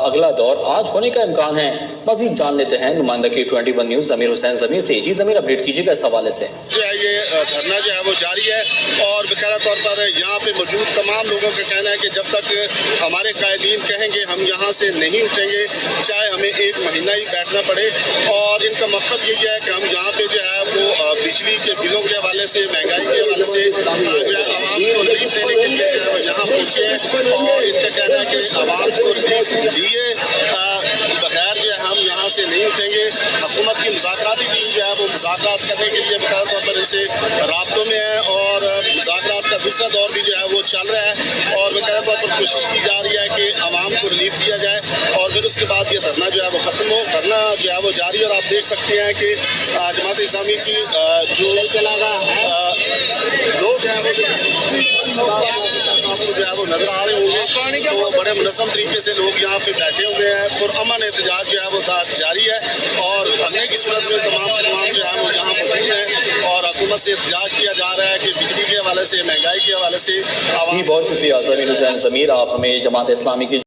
اگلا دور آج ہونے کا امکان ہے. مزید جان لیتے ہیں نمائندہ کی 21 نیوز ضمیر حسین ضمیر سے. جی ضمیر، اپڈیٹ کیجیے گا اس حوالے سے. یہ دھرنا جو ہے وہ جاری ہے اور باقاعدہ طور پر یہاں پہ موجود تمام لوگوں کا کہنا ہے کہ جب تک ہمارے قائدین کہیں گے ہم یہاں سے نہیں اٹھیں گے، چاہے ہمیں 1 مہینہ ہی بیٹھنا پڑے. اور ان کا مقصد یہی ہے کہ ہم یہاں پہ جو ہے وہ بجلی کے بلوں کے حوالے سے، مہنگائی کے حوالے سے جو ہے عوام کو ریلیف دینے کے لیے جو ہے وہ یہاں پہنچے ہیں. اور ان کا کہنا ہے کہ عوام کو ریلیف دیے بغیر جو ہے ہم یہاں سے نہیں اٹھیں گے. حکومت کی مذاکراتی ٹیم جو ہے وہ مذاکرات کرنے کے لیے باقاعدہ طور پر اسے رابطوں میں ہے اور مذاکرات کا دوسرا دور بھی جو ہے وہ چل رہا ہے اور باقاعدہ طور پر کوشش کی جا رہی ہے کہ عوام کو ریلیف دیا جائے اور پھر اس کے بعد یہ دھرنا جو ہے وہ ختم ہو. دھرنا جو ہے وہ جاری ہے اور آپ دیکھ سکتے ہیں کہ جماعت اسلامی کی جو لوگ ہیں وہ جو ہے وہ نظر آ رہے ہوں گے تو بڑے منظم طریقے سے لوگ یہاں پہ بیٹھے ہوئے ہیں. پرامن احتجاج جو ہے وہ جاری ہے اور دھرنے کی صورت میں تمام جو ہے وہ یہاں موجود ہیں اور حکومت سے احتجاج کیا جا رہا ہے کہ بجلی کے حوالے سے، مہنگائی کے حوالے سے. بہت شکریہ ضمیر حسین ضمیر، آپ ہمیں جماعت اسلامی کی